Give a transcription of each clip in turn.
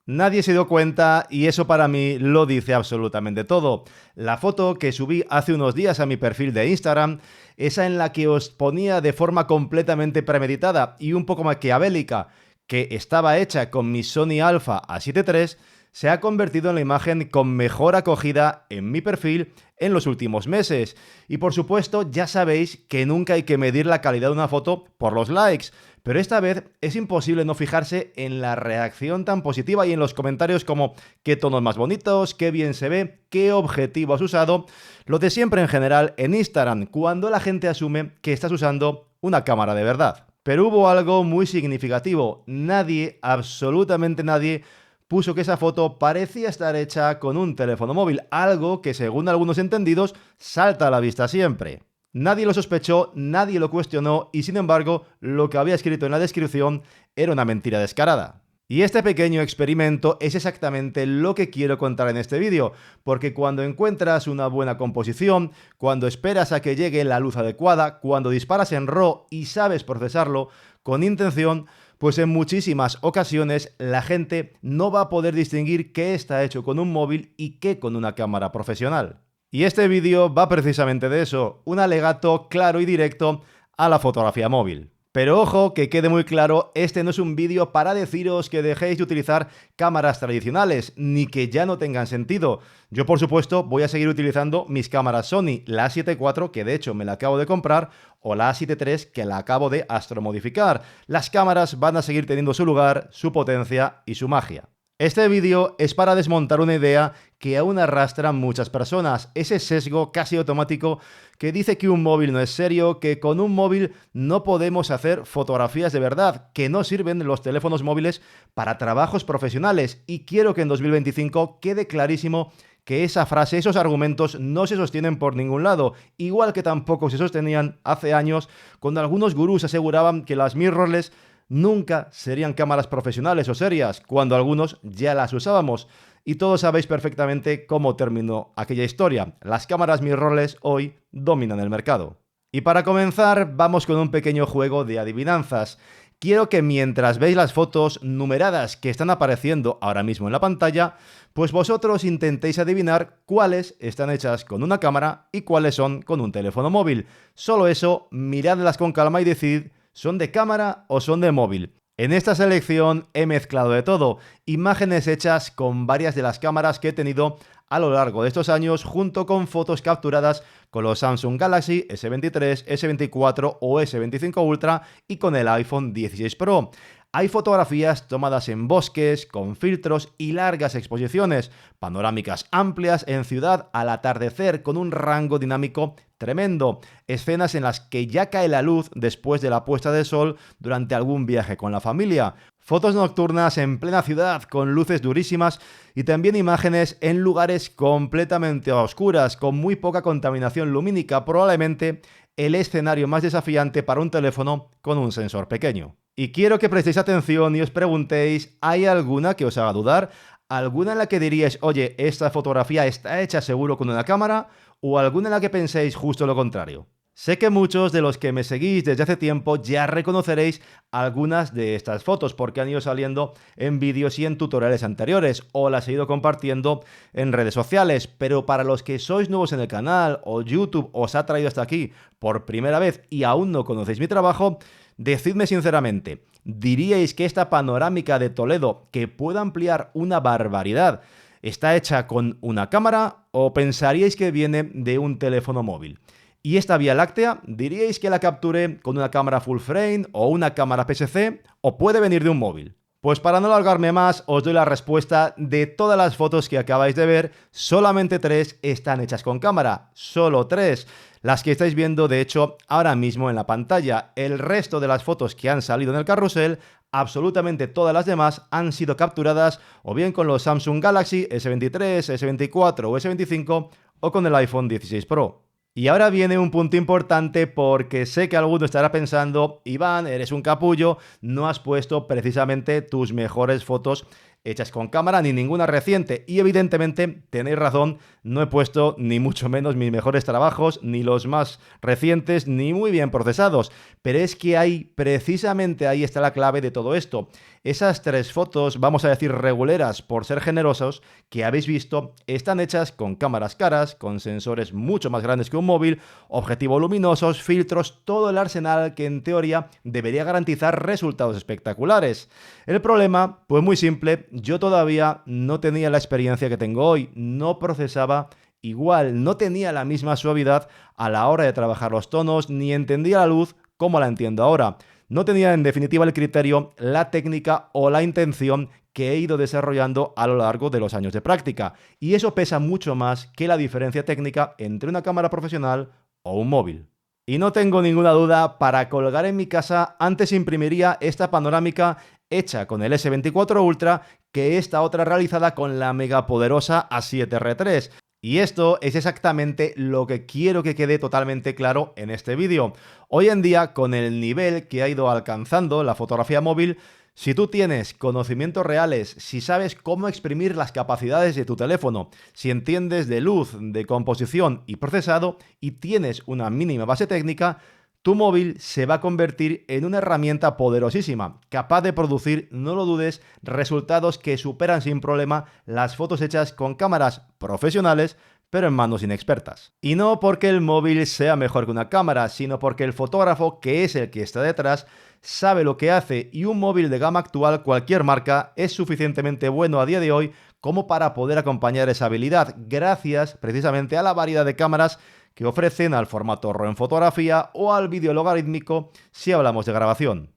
Nadie se dio cuenta y eso para mí lo dice absolutamente todo. La foto que subí hace unos días a mi perfil de Instagram, esa en la que os ponía de forma completamente premeditada y un poco maquiavélica que estaba hecha con mi Sony Alpha A7 III, se ha convertido en la imagen con mejor acogida en mi perfil en los últimos meses. Y por supuesto, ya sabéis que nunca hay que medir la calidad de una foto por los likes, pero esta vez es imposible no fijarse en la reacción tan positiva y en los comentarios como qué tonos más bonitos, qué bien se ve, qué objetivo has usado, lo de siempre en general en Instagram, cuando la gente asume que estás usando una cámara de verdad. Pero hubo algo muy significativo. Nadie, absolutamente nadie, puso que esa foto parecía estar hecha con un teléfono móvil, algo que según algunos entendidos salta a la vista siempre. Nadie lo sospechó, nadie lo cuestionó y sin embargo lo que había escrito en la descripción era una mentira descarada. Y este pequeño experimento es exactamente lo que quiero contar en este vídeo, porque cuando encuentras una buena composición, cuando esperas a que llegue la luz adecuada, cuando disparas en RAW y sabes procesarlo con intención, pues en muchísimas ocasiones la gente no va a poder distinguir qué está hecho con un móvil y qué con una cámara profesional. Y este vídeo va precisamente de eso, un alegato claro y directo a la fotografía móvil. Pero ojo, que quede muy claro, este no es un vídeo para deciros que dejéis de utilizar cámaras tradicionales, ni que ya no tengan sentido. Yo, por supuesto, voy a seguir utilizando mis cámaras Sony, la A7 IV, que de hecho me la acabo de comprar, o la A7 III, que la acabo de astromodificar. Las cámaras van a seguir teniendo su lugar, su potencia y su magia. Este vídeo es para desmontar una idea que aún arrastran muchas personas, ese sesgo casi automático que dice que un móvil no es serio, que con un móvil no podemos hacer fotografías de verdad, que no sirven los teléfonos móviles para trabajos profesionales, y quiero que en 2025 quede clarísimo que esa frase, esos argumentos no se sostienen por ningún lado, igual que tampoco se sostenían hace años cuando algunos gurús aseguraban que las mirrorless nunca serían cámaras profesionales o serias, cuando algunos ya las usábamos. Y todos sabéis perfectamente cómo terminó aquella historia. Las cámaras mirrorless hoy dominan el mercado. Y para comenzar, vamos con un pequeño juego de adivinanzas. Quiero que mientras veis las fotos numeradas que están apareciendo ahora mismo en la pantalla, pues vosotros intentéis adivinar cuáles están hechas con una cámara y cuáles son con un teléfono móvil. Solo eso, miradlas con calma y decidid ¿son de cámara o son de móvil? En esta selección he mezclado de todo, imágenes hechas con varias de las cámaras que he tenido a lo largo de estos años, junto con fotos capturadas con los Samsung Galaxy S23, S24 o S25 Ultra y con el iPhone 16 Pro. Hay fotografías tomadas en bosques, con filtros y largas exposiciones, panorámicas amplias en ciudad al atardecer con un rango dinámico tremendo, escenas en las que ya cae la luz después de la puesta de sol durante algún viaje con la familia, fotos nocturnas en plena ciudad con luces durísimas y también imágenes en lugares completamente a oscuras con muy poca contaminación lumínica, probablemente el escenario más desafiante para un teléfono con un sensor pequeño. Y quiero que prestéis atención y os preguntéis, ¿hay alguna que os haga dudar? ¿Alguna en la que diríais, oye, esta fotografía está hecha seguro con una cámara? ¿O alguna en la que penséis justo lo contrario? Sé que muchos de los que me seguís desde hace tiempo ya reconoceréis algunas de estas fotos porque han ido saliendo en vídeos y en tutoriales anteriores o las he ido compartiendo en redes sociales, pero para los que sois nuevos en el canal o YouTube os ha traído hasta aquí por primera vez y aún no conocéis mi trabajo, decidme sinceramente, ¿diríais que esta panorámica de Toledo, que puede ampliar una barbaridad, está hecha con una cámara o pensaríais que viene de un teléfono móvil? ¿Y esta Vía Láctea, diríais que la capturé con una cámara full frame o una cámara PSC o puede venir de un móvil? Pues para no alargarme más, os doy la respuesta. De todas las fotos que acabáis de ver, solamente 3 están hechas con cámara, solo 3. Las que estáis viendo, de hecho, ahora mismo en la pantalla. El resto de las fotos que han salido en el carrusel, absolutamente todas las demás han sido capturadas o bien con los Samsung Galaxy S23, S24 o S25 o con el iPhone 16 Pro. Y ahora viene un punto importante porque sé que alguno estará pensando, Iván, eres un capullo, no has puesto precisamente tus mejores fotos hechas con cámara ni ninguna reciente. Y evidentemente tenéis razón, no he puesto ni mucho menos mis mejores trabajos, ni los más recientes, ni muy bien procesados. Pero es que precisamente ahí está la clave de todo esto. Esas 3 fotos, vamos a decir reguleras por ser generosos, que habéis visto, están hechas con cámaras caras, con sensores mucho más grandes que un móvil, objetivos luminosos, filtros, todo el arsenal que en teoría debería garantizar resultados espectaculares. El problema, pues muy simple, yo todavía no tenía la experiencia que tengo hoy, no procesaba igual, no tenía la misma suavidad a la hora de trabajar los tonos, ni entendía la luz como la entiendo ahora. No tenía en definitiva el criterio, la técnica o la intención que he ido desarrollando a lo largo de los años de práctica. Y eso pesa mucho más que la diferencia técnica entre una cámara profesional o un móvil. Y no tengo ninguna duda, para colgar en mi casa antes imprimiría esta panorámica hecha con el S24 Ultra que esta otra realizada con la megapoderosa A7R3. Y esto es exactamente lo que quiero que quede totalmente claro en este vídeo. Hoy en día, con el nivel que ha ido alcanzando la fotografía móvil, si tú tienes conocimientos reales, si sabes cómo exprimir las capacidades de tu teléfono, si entiendes de luz, de composición y procesado, y tienes una mínima base técnica, tu móvil se va a convertir en una herramienta poderosísima, capaz de producir, no lo dudes, resultados que superan sin problema las fotos hechas con cámaras profesionales, pero en manos inexpertas. Y no porque el móvil sea mejor que una cámara, sino porque el fotógrafo, que es el que está detrás, sabe lo que hace, y un móvil de gama actual, cualquier marca, es suficientemente bueno a día de hoy como para poder acompañar esa habilidad, gracias precisamente a la variedad de cámaras que ofrecen al formato RAW en fotografía o al vídeo logarítmico si hablamos de grabación.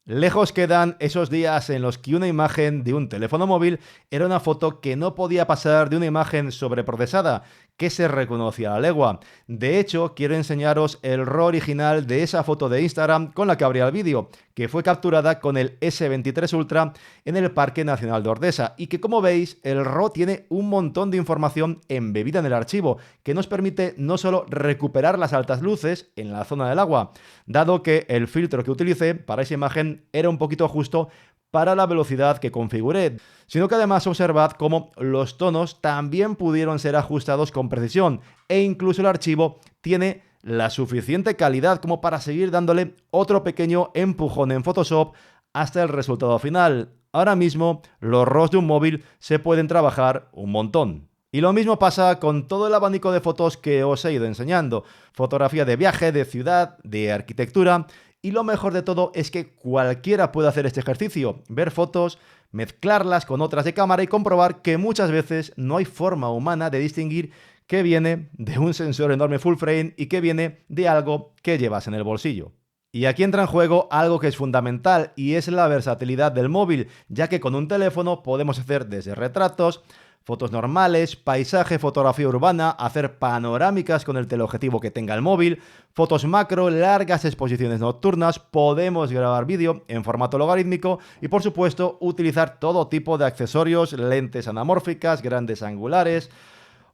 Lejos quedan esos días en los que una imagen de un teléfono móvil era una foto que no podía pasar de una imagen sobreprocesada, que se reconocía a la legua. De hecho, quiero enseñaros el RAW original de esa foto de Instagram con la que abría el vídeo, que fue capturada con el S23 Ultra en el Parque Nacional de Ordesa, y que, como veis, el RAW tiene un montón de información embebida en el archivo, que nos permite no solo recuperar las altas luces en la zona del agua, dado que el filtro que utilicé para esa imagen era un poquito justo para la velocidad que configuré, sino que además observad cómo los tonos también pudieron ser ajustados con precisión, e incluso el archivo tiene la suficiente calidad como para seguir dándole otro pequeño empujón en Photoshop hasta el resultado final. Ahora mismo los RAWs de un móvil se pueden trabajar un montón. Y lo mismo pasa con todo el abanico de fotos que os he ido enseñando. Fotografía de viaje, de ciudad, de arquitectura. Y lo mejor de todo es que cualquiera puede hacer este ejercicio, ver fotos, mezclarlas con otras de cámara y comprobar que muchas veces no hay forma humana de distinguir qué viene de un sensor enorme full frame y qué viene de algo que llevas en el bolsillo. Y aquí entra en juego algo que es fundamental, y es la versatilidad del móvil, ya que con un teléfono podemos hacer desde retratos, fotos normales, paisaje, fotografía urbana, hacer panorámicas con el teleobjetivo que tenga el móvil, fotos macro, largas exposiciones nocturnas, podemos grabar vídeo en formato logarítmico y, por supuesto, utilizar todo tipo de accesorios, lentes anamórficas, grandes angulares,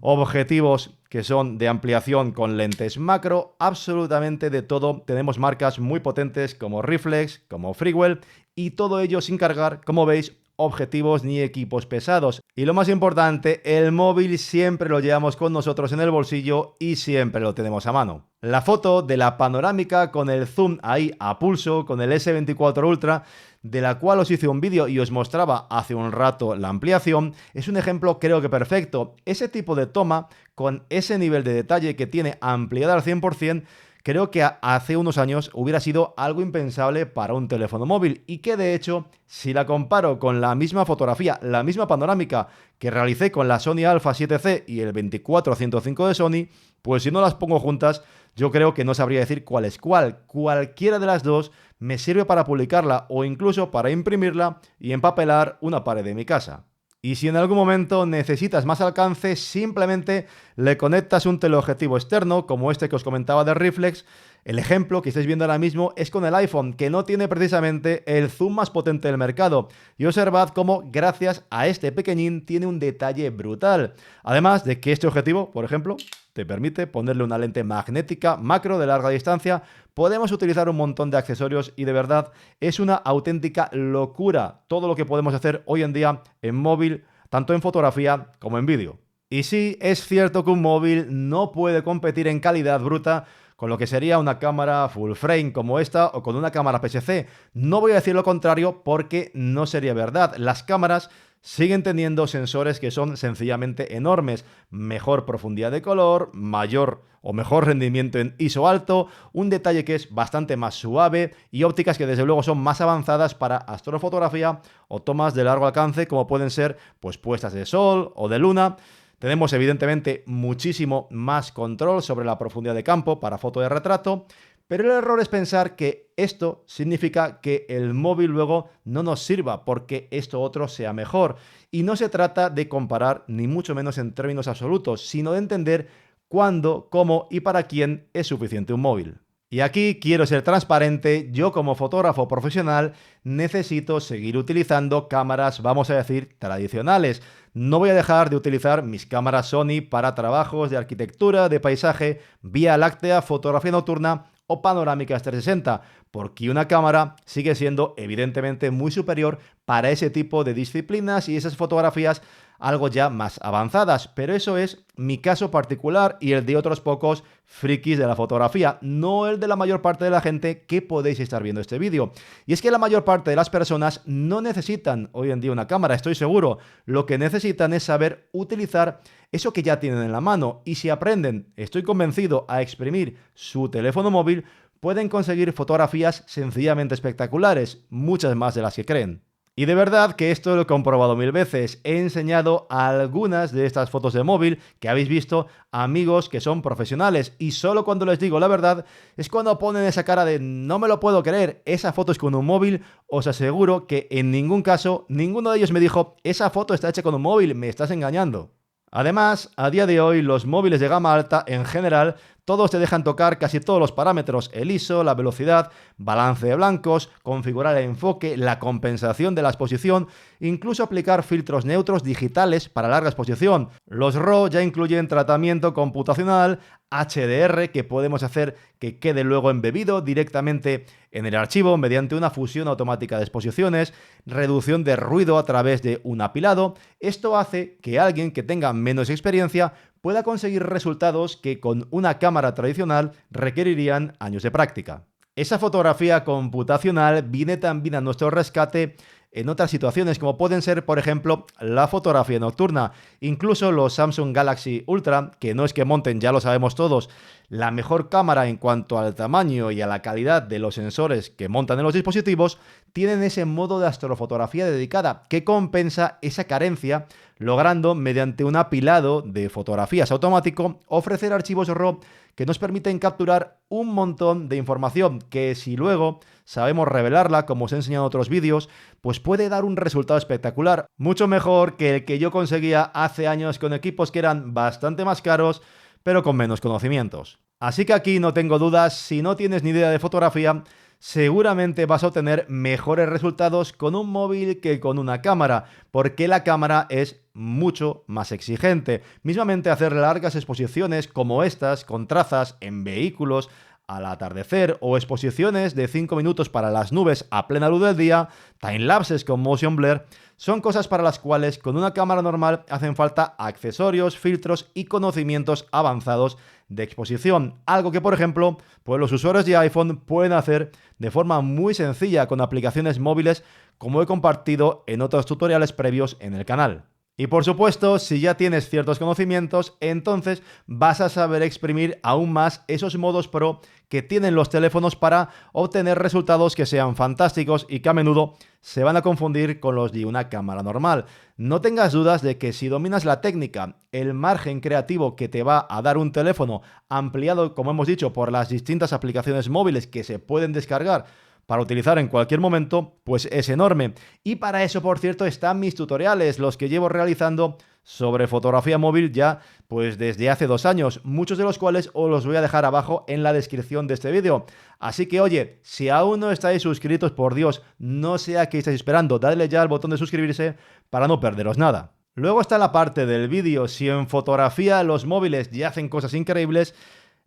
objetivos que son de ampliación con lentes macro, absolutamente de todo. Tenemos marcas muy potentes como Reflex, como Freewell, y todo ello sin cargar, como veis, objetivos ni equipos pesados. Y lo más importante, el móvil siempre lo llevamos con nosotros en el bolsillo y siempre lo tenemos a mano. La foto de la panorámica con el zoom ahí a pulso, con el S24 Ultra, de la cual os hice un vídeo y os mostraba hace un rato la ampliación, es un ejemplo creo que perfecto. Ese tipo de toma, con ese nivel de detalle que tiene ampliada al 100%, creo que hace unos años hubiera sido algo impensable para un teléfono móvil, y que de hecho, si la comparo con la misma fotografía, la misma panorámica que realicé con la Sony Alpha 7C y el 24-105 de Sony, pues si no las pongo juntas, yo creo que no sabría decir cuál es cuál. Cualquiera de las dos me sirve para publicarla o incluso para imprimirla y empapelar una pared de mi casa. Y si en algún momento necesitas más alcance, simplemente le conectas un teleobjetivo externo, como este que os comentaba de Reflex. El ejemplo que estáis viendo ahora mismo es con el iPhone, que no tiene precisamente el zoom más potente del mercado. Y observad cómo, gracias a este pequeñín, tiene un detalle brutal. Además de que este objetivo, por ejemplo, te permite ponerle una lente magnética macro de larga distancia. Podemos utilizar un montón de accesorios y de verdad es una auténtica locura todo lo que podemos hacer hoy en día en móvil, tanto en fotografía como en vídeo. Y sí, es cierto que un móvil no puede competir en calidad bruta con lo que sería una cámara full frame como esta o con una cámara PSC. No voy a decir lo contrario porque no sería verdad. Las cámaras siguen teniendo sensores que son sencillamente enormes, mejor profundidad de color, mayor o mejor rendimiento en ISO alto, un detalle que es bastante más suave y ópticas que desde luego son más avanzadas para astrofotografía o tomas de largo alcance como pueden ser pues puestas de sol o de luna. Tenemos evidentemente muchísimo más control sobre la profundidad de campo para foto de retrato, pero el error es pensar que esto significa que el móvil luego no nos sirva porque esto otro sea mejor. Y no se trata de comparar ni mucho menos en términos absolutos, sino de entender cuándo, cómo y para quién es suficiente un móvil. Y aquí quiero ser transparente, yo como fotógrafo profesional necesito seguir utilizando cámaras, vamos a decir, tradicionales. No voy a dejar de utilizar mis cámaras Sony para trabajos de arquitectura, de paisaje, vía láctea, fotografía nocturna o panorámicas 360, porque una cámara sigue siendo evidentemente muy superior para ese tipo de disciplinas y esas fotografías algo ya más avanzadas, pero eso es mi caso particular y el de otros pocos frikis de la fotografía, no el de la mayor parte de la gente que podéis estar viendo este vídeo. Y es que la mayor parte de las personas no necesitan hoy en día una cámara, estoy seguro. Lo que necesitan es saber utilizar eso que ya tienen en la mano y si aprenden, estoy convencido, a exprimir su teléfono móvil, pueden conseguir fotografías sencillamente espectaculares, muchas más de las que creen. Y de verdad que esto lo he comprobado mil veces. He enseñado algunas de estas fotos de móvil que habéis visto a amigos que son profesionales y solo cuando les digo la verdad es cuando ponen esa cara de no me lo puedo creer, esa foto es con un móvil. Os aseguro que en ningún caso ninguno de ellos me dijo esa foto está hecha con un móvil, me estás engañando. Además, a día de hoy los móviles de gama alta en general todos te dejan tocar casi todos los parámetros, el ISO, la velocidad, balance de blancos, configurar el enfoque, la compensación de la exposición, incluso aplicar filtros neutros digitales para larga exposición. Los RAW ya incluyen tratamiento computacional, HDR, que podemos hacer que quede luego embebido directamente en el archivo mediante una fusión automática de exposiciones, reducción de ruido a través de un apilado. Esto hace que alguien que tenga menos experiencia pueda conseguir resultados que con una cámara tradicional requerirían años de práctica. Esa fotografía computacional viene también a nuestro rescate en otras situaciones como pueden ser, por ejemplo, la fotografía nocturna. Incluso los Samsung Galaxy Ultra, que no es que monten, ya lo sabemos todos, la mejor cámara en cuanto al tamaño y a la calidad de los sensores que montan en los dispositivos, tienen ese modo de astrofotografía dedicada que compensa esa carencia, logrando mediante un apilado de fotografías automático ofrecer archivos RAW que nos permiten capturar un montón de información que si luego sabemos revelarla, como os he enseñado en otros vídeos, pues puede dar un resultado espectacular, mucho mejor que el que yo conseguía hace años con equipos que eran bastante más caros, pero con menos conocimientos. Así que aquí no tengo dudas, si no tienes ni idea de fotografía, seguramente vas a obtener mejores resultados con un móvil que con una cámara, porque la cámara es mucho más exigente. Mismamente hacer largas exposiciones como estas, con trazas en vehículos, al atardecer o exposiciones de 5 minutos para las nubes a plena luz del día, timelapses con motion blur, son cosas para las cuales con una cámara normal hacen falta accesorios, filtros y conocimientos avanzados de exposición. Algo que, por ejemplo, pues los usuarios de iPhone pueden hacer de forma muy sencilla con aplicaciones móviles como he compartido en otros tutoriales previos en el canal. Y por supuesto, si ya tienes ciertos conocimientos, entonces vas a saber exprimir aún más esos modos pro que tienen los teléfonos para obtener resultados que sean fantásticos y que a menudo se van a confundir con los de una cámara normal. No tengas dudas de que si dominas la técnica, el margen creativo que te va a dar un teléfono ampliado, como hemos dicho, por las distintas aplicaciones móviles que se pueden descargar para utilizar en cualquier momento, pues es enorme. Y para eso, por cierto, están mis tutoriales, los que llevo realizando sobre fotografía móvil ya pues desde hace 2 años, muchos de los cuales os los voy a dejar abajo en la descripción de este vídeo. Así que oye, si aún no estáis suscritos, por Dios, no sé a qué estáis esperando, dadle ya al botón de suscribirse para no perderos nada. Luego está la parte del vídeo, si en fotografía los móviles ya hacen cosas increíbles,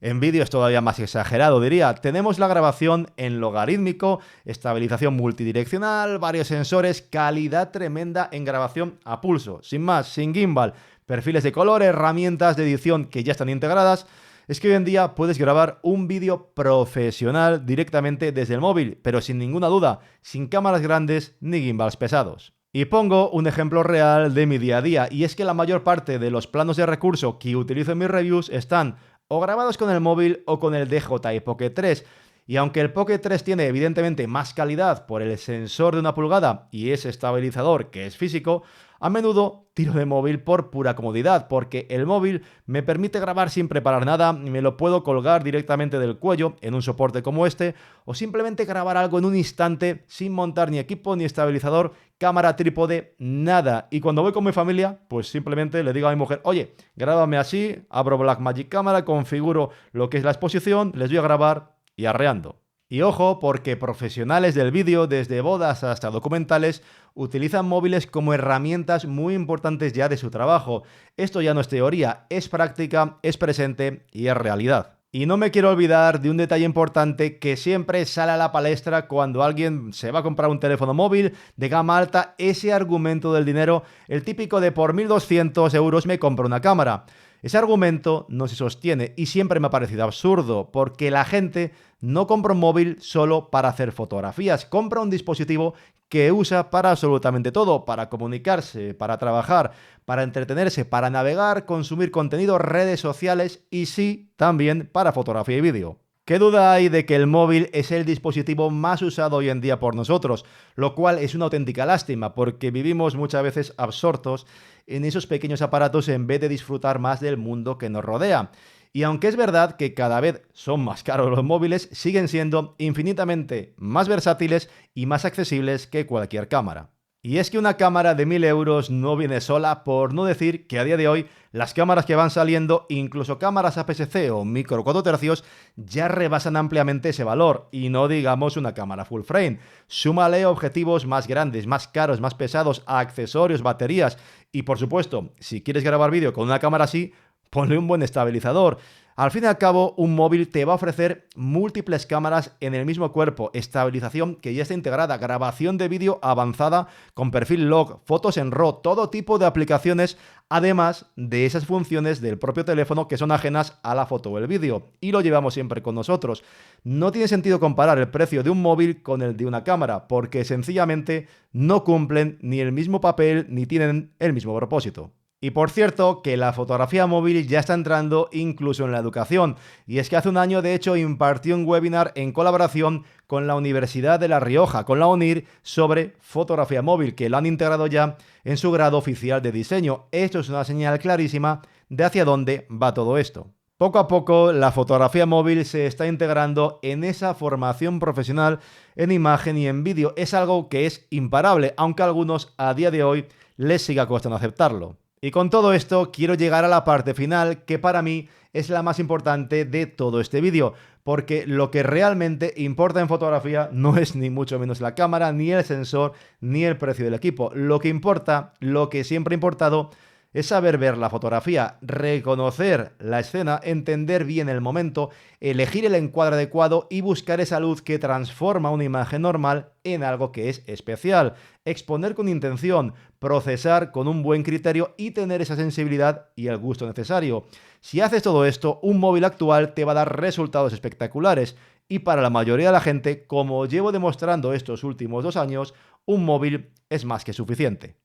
en vídeo es todavía más exagerado, diría. Tenemos la grabación en logarítmico, estabilización multidireccional, varios sensores, calidad tremenda en grabación a pulso, sin más, sin gimbal, perfiles de color, herramientas de edición que ya están integradas. Es que hoy en día puedes grabar un vídeo profesional directamente desde el móvil, pero sin ninguna duda, sin cámaras grandes ni gimbals pesados. Y pongo un ejemplo real de mi día a día, y es que la mayor parte de los planos de recurso que utilizo en mis reviews están o grabados con el móvil o con el DJI Pocket 3. Y aunque el Pocket 3 tiene evidentemente más calidad por el sensor de 1 pulgada y ese estabilizador que es físico, a menudo tiro de móvil por pura comodidad, porque el móvil me permite grabar sin preparar nada y me lo puedo colgar directamente del cuello en un soporte como este, o simplemente grabar algo en un instante sin montar ni equipo ni estabilizador, cámara, trípode, nada. Y cuando voy con mi familia, pues simplemente le digo a mi mujer, oye, grábame así, abro Blackmagic Camera, configuro lo que es la exposición, les doy a grabar y arreando. Y ojo, porque profesionales del vídeo, desde bodas hasta documentales, utilizan móviles como herramientas muy importantes ya de su trabajo. Esto ya no es teoría, es práctica, es presente y es realidad. Y no me quiero olvidar de un detalle importante que siempre sale a la palestra cuando alguien se va a comprar un teléfono móvil de gama alta, ese argumento del dinero, el típico de por 1.200 euros me compro una cámara. Ese argumento no se sostiene y siempre me ha parecido absurdo, porque la gente no compra un móvil solo para hacer fotografías, compra un dispositivo que usa para absolutamente todo, para comunicarse, para trabajar, para entretenerse, para navegar, consumir contenido, redes sociales y sí, también para fotografía y vídeo. ¿Qué duda hay de que el móvil es el dispositivo más usado hoy en día por nosotros? Lo cual es una auténtica lástima, porque vivimos muchas veces absortos en esos pequeños aparatos en vez de disfrutar más del mundo que nos rodea. Y aunque es verdad que cada vez son más caros los móviles, siguen siendo infinitamente más versátiles y más accesibles que cualquier cámara. Y es que una cámara de 1.000 euros no viene sola, por no decir que a día de hoy las cámaras que van saliendo, incluso cámaras APS-C o micro 4 tercios, ya rebasan ampliamente ese valor, y no digamos una cámara full frame. Súmale objetivos más grandes, más caros, más pesados, accesorios, baterías, y por supuesto, si quieres grabar vídeo con una cámara así, ponle un buen estabilizador. Al fin y al cabo, un móvil te va a ofrecer múltiples cámaras en el mismo cuerpo, estabilización que ya está integrada, grabación de vídeo avanzada con perfil log, fotos en RAW, todo tipo de aplicaciones, además de esas funciones del propio teléfono que son ajenas a la foto o el vídeo, y lo llevamos siempre con nosotros. No tiene sentido comparar el precio de un móvil con el de una cámara, porque sencillamente no cumplen ni el mismo papel ni tienen el mismo propósito. Y por cierto, que la fotografía móvil ya está entrando incluso en la educación, y es que hace un año de hecho impartí un webinar en colaboración con la Universidad de La Rioja, con la UNIR, sobre fotografía móvil, que lo han integrado ya en su grado oficial de diseño. Esto es una señal clarísima de hacia dónde va todo esto. Poco a poco, la fotografía móvil se está integrando en esa formación profesional en imagen y en vídeo. Es algo que es imparable, aunque a algunos a día de hoy les siga costando aceptarlo. Y con todo esto quiero llegar a la parte final, que para mí es la más importante de todo este vídeo, porque lo que realmente importa en fotografía no es ni mucho menos la cámara, ni el sensor, ni el precio del equipo. Lo que importa, lo que siempre ha importado, es saber ver la fotografía, reconocer la escena, entender bien el momento, elegir el encuadre adecuado y buscar esa luz que transforma una imagen normal en algo que es especial. Exponer con intención, procesar con un buen criterio y tener esa sensibilidad y el gusto necesario. Si haces todo esto, un móvil actual te va a dar resultados espectaculares. Y para la mayoría de la gente, como llevo demostrando estos últimos 2 años, un móvil es más que suficiente.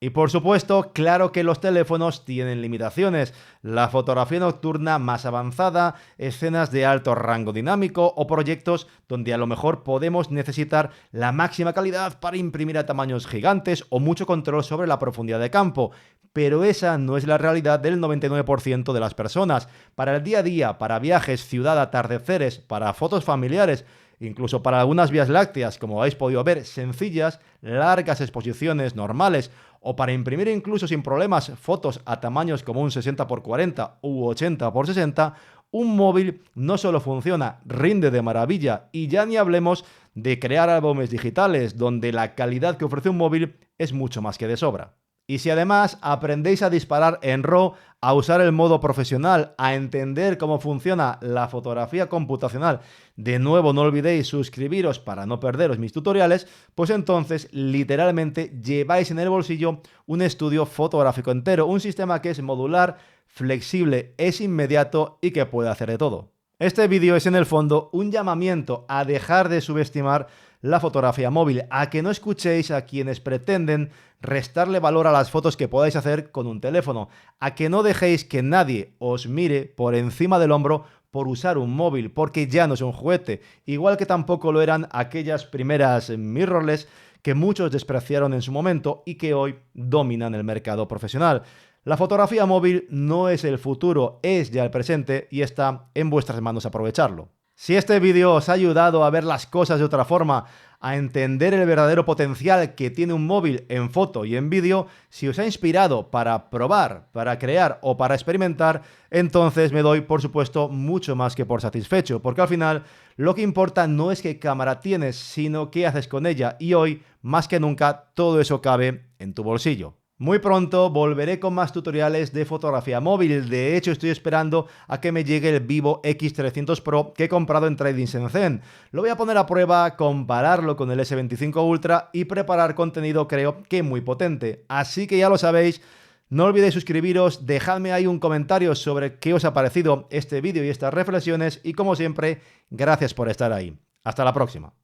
Y por supuesto, claro que los teléfonos tienen limitaciones. La fotografía nocturna más avanzada, escenas de alto rango dinámico o proyectos donde a lo mejor podemos necesitar la máxima calidad para imprimir a tamaños gigantes o mucho control sobre la profundidad de campo. Pero esa no es la realidad del 99% de las personas. Para el día a día, para viajes, ciudad, atardeceres, para fotos familiares, incluso para algunas vías lácteas, como habéis podido ver, sencillas, largas exposiciones normales, o para imprimir incluso sin problemas fotos a tamaños como un 60x40 u 80x60, un móvil no solo funciona, rinde de maravilla, y ya ni hablemos de crear álbumes digitales, donde la calidad que ofrece un móvil es mucho más que de sobra. Y si además aprendéis a disparar en RAW, a usar el modo profesional, a entender cómo funciona la fotografía computacional, de nuevo no olvidéis suscribiros para no perderos mis tutoriales, pues entonces literalmente lleváis en el bolsillo un estudio fotográfico entero, un sistema que es modular, flexible, es inmediato y que puede hacer de todo. Este vídeo es en el fondo un llamamiento a dejar de subestimar la fotografía móvil, a que no escuchéis a quienes pretenden restarle valor a las fotos que podáis hacer con un teléfono, a que no dejéis que nadie os mire por encima del hombro por usar un móvil, porque ya no es un juguete, igual que tampoco lo eran aquellas primeras mirrorless que muchos despreciaron en su momento y que hoy dominan el mercado profesional. La fotografía móvil no es el futuro, es ya el presente y está en vuestras manos aprovecharlo. Si este vídeo os ha ayudado a ver las cosas de otra forma, a entender el verdadero potencial que tiene un móvil en foto y en vídeo, si os ha inspirado para probar, para crear o para experimentar, entonces me doy, por supuesto, mucho más que por satisfecho, porque al final lo que importa no es qué cámara tienes, sino qué haces con ella, y hoy, más que nunca, todo eso cabe en tu bolsillo. Muy pronto volveré con más tutoriales de fotografía móvil. De hecho, estoy esperando a que me llegue el Vivo X300 Pro que he comprado en Trading Shenzhen. Lo voy a poner a prueba, compararlo con el S25 Ultra y preparar contenido, creo que muy potente. Así que ya lo sabéis, no olvidéis suscribiros, dejadme ahí un comentario sobre qué os ha parecido este vídeo y estas reflexiones y como siempre, gracias por estar ahí. Hasta la próxima.